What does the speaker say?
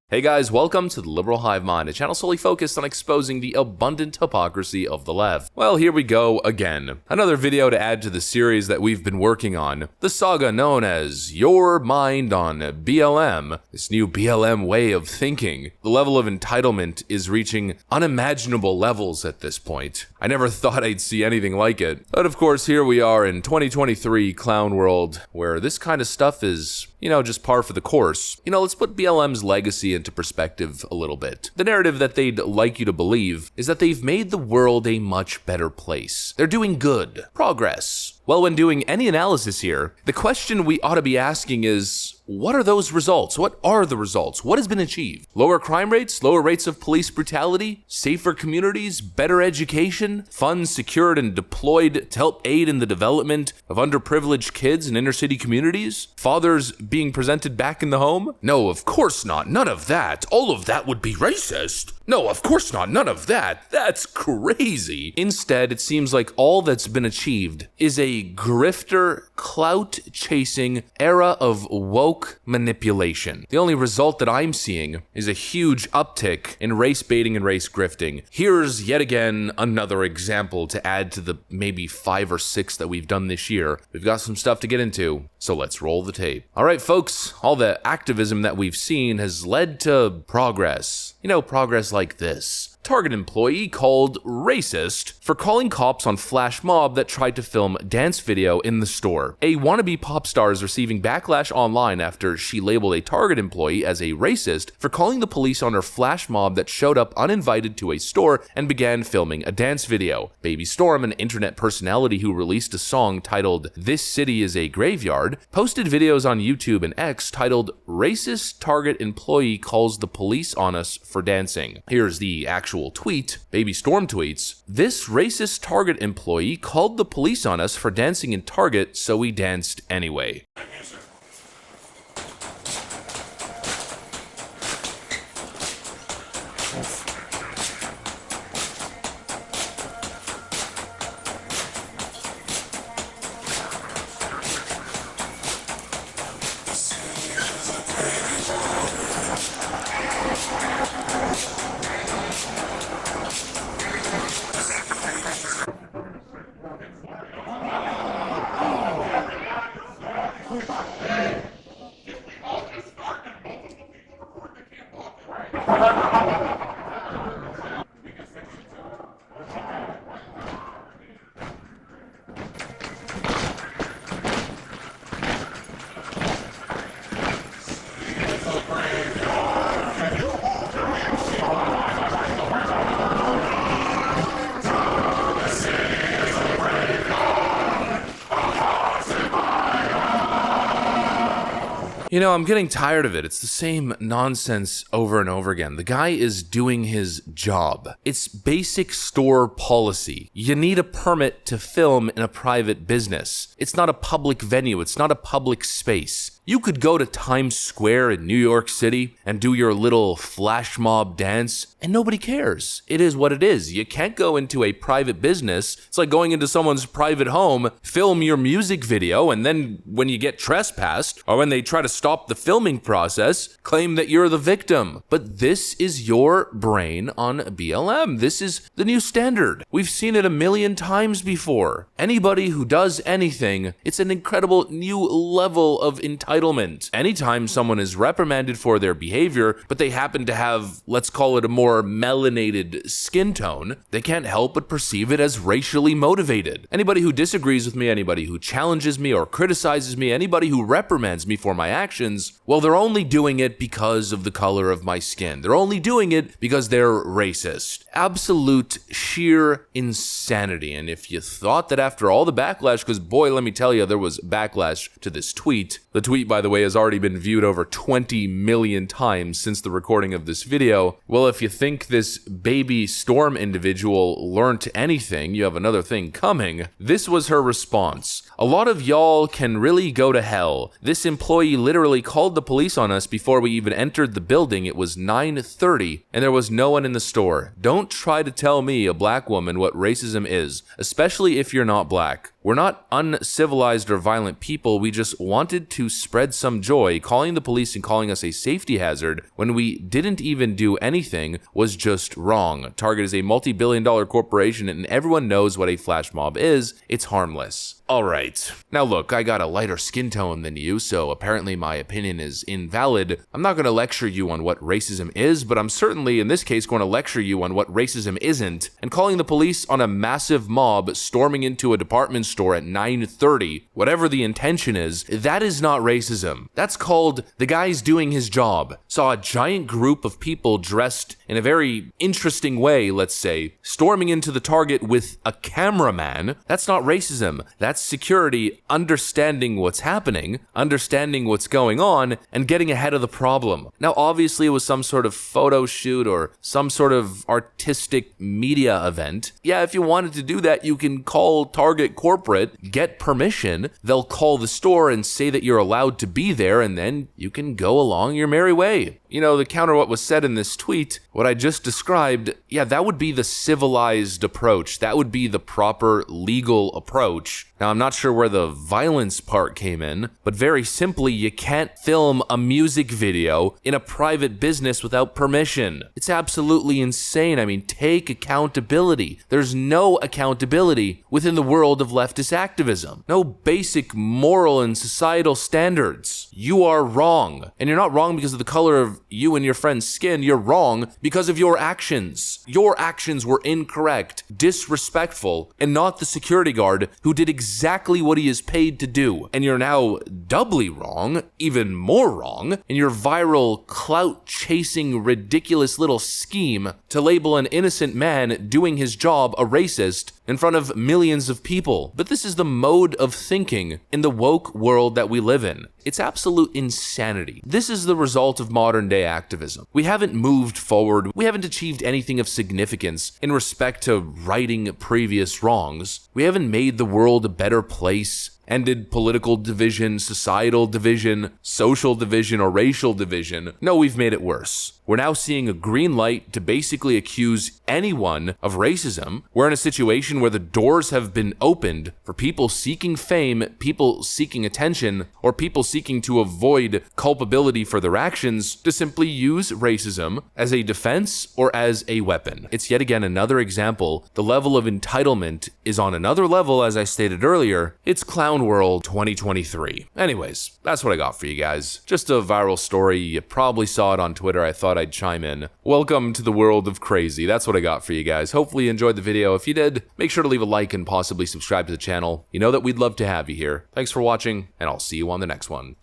Hey guys, welcome to the Liberal Hive Mind, a channel solely focused on exposing the abundant hypocrisy of the left. Well, here we go again. Another video to add to the series that we've been working on, the saga known as Your Mind on BLM, this new BLM way of thinking. The level of entitlement is reaching unimaginable levels at this point. I never thought I'd see anything like it. But of course, here we are in 2023 clown world, where this kind of stuff is, just par for the course. Let's put BLM's legacy into perspective a little bit. The narrative that they'd like you to believe is that they've made the world a much better place. They're doing good. Progress. Well, when doing any analysis here, the question we ought to be asking is, what are those results? What are the results? What has been achieved? Lower crime rates, lower rates of police brutality, safer communities, better education, funds secured and deployed to help aid in the development of underprivileged kids in inner city communities, fathers being presented back in the home? No, of course not. None of that. All of that would be racist. No, of course not. None of that. That's crazy. Instead, it seems like all that's been achieved is a grifter, clout-chasing era of woke manipulation. The only result that I'm seeing is a huge uptick in race baiting and race grifting. Here's yet again another example to add to the maybe 5 or 6 that we've done this year. We've got some stuff to get into, so let's roll the tape. All right, folks, all the activism that we've seen has led to progress. Progress like this. Target employee called racist for calling cops on flash mob that tried to film dance video in the store. A wannabe pop star is receiving backlash online after she labeled a Target employee as a racist for calling the police on her flash mob that showed up uninvited to a store and began filming a dance video. Baby Storm, an internet personality who released a song titled "This City is a Graveyard," posted videos on YouTube and X titled "Racist Target Employee Calls the Police on Us for Dancing." Here's the actual tweet. Baby Storm tweets, "This racist Target employee called the police on us for dancing in Target, so we danced anyway." I'm getting tired of it. It's the same nonsense over and over again. The guy is doing his job. It's basic store policy. You need a permit to film in a private business. It's not a public venue. It's not a public space. You could go to Times Square in New York City and do your little flash mob dance, and nobody cares. It is what it is. You can't go into a private business. It's like going into someone's private home, film your music video, and then when you get trespassed, or when they try to stop the filming process, claim that you're the victim. But this is your brain on BLM. This is the new standard. We've seen it a million times before. Anybody who does anything, it's an incredible new level of entitlement. Anytime someone is reprimanded for their behavior, but they happen to have, let's call it a more melanated skin tone, they can't help but perceive it as racially motivated. Anybody who disagrees with me, anybody who challenges me or criticizes me, anybody who reprimands me for my actions, well, they're only doing it because of the color of my skin. They're only doing it because they're racist. Absolute sheer insanity. And if you thought that after all the backlash, because boy, let me tell you, there was backlash to this tweet. The tweet, by the way, has already been viewed over 20 million times since the recording of this video. Well, if you think this Baby Storm individual learned anything, you have another thing coming. This was her response. "A lot of y'all can really go to hell. This employee literally literally called the police on us before we even entered the building. It was 9:30 and there was no one in the store. Don't try to tell me, a black woman, what racism is, especially if you're not black. We're not uncivilized or violent people. We just wanted to spread some joy. Calling the police and calling us a safety hazard when we didn't even do anything was just wrong. Target is a multi-billion-dollar corporation and everyone knows what a flash mob is. It's harmless. Alright, now look, I got a lighter skin tone than you, so apparently my opinion is invalid. I'm not going to lecture you on what racism is, but I'm certainly, in this case, going to lecture you on what racism isn't. And calling the police on a massive mob storming into a department store at 9:30, whatever the intention is, that is not racism. That's called the guy's doing his job. Saw a giant group of people dressed in a very interesting way, let's say, storming into the Target with a cameraman. That's not racism. That's security understanding what's happening, understanding what's going on, and getting ahead of the problem. Now, obviously, it was some sort of photo shoot or some sort of artistic media event. Yeah, if you wanted to do that, you can call Target corporate, get permission. They'll call the store and say that you're allowed to be there, and then you can go along your merry way. You know, to counter what was said in this tweet, what I just described, yeah, that would be the civilized approach. That would be the proper legal approach. Now, I'm not sure where the violence part came in, but very simply, you can't film a music video in a private business without permission. It's absolutely insane. I mean, take accountability. There's no accountability within the world of leftist activism. No basic moral and societal standards. You are wrong. And you're not wrong because of the color of you and your friend's skin. You're wrong because of your actions. Your actions were incorrect, disrespectful, and not the security guard who did exactly what he is paid to do. And you're now doubly wrong, even more wrong, in your viral, clout-chasing, ridiculous little scheme to label an innocent man doing his job a racist in front of millions of people. But this is the mode of thinking in the woke world that we live in. It's absolute insanity. This is the result of modern day activism. We haven't moved forward. We haven't achieved anything of significance in respect to righting previous wrongs. We haven't made the world a better place, ended political division, societal division, social division, or racial division. No, we've made it worse. We're now seeing a green light to basically accuse anyone of racism. We're in a situation where the doors have been opened for people seeking fame, people seeking attention, or people seeking to avoid culpability for their actions to simply use racism as a defense or as a weapon. It's yet again another example. The level of entitlement is on another level, as I stated earlier. It's Clown World 2023. Anyways, that's what I got for you guys. Just a viral story. You probably saw it on Twitter. I thought I'd chime in. Welcome to the world of crazy. That's what I got for you guys. Hopefully you enjoyed the video. If you did, make sure to leave a like and possibly subscribe to the channel. You know that we'd love to have you here. Thanks for watching, and I'll see you on the next one.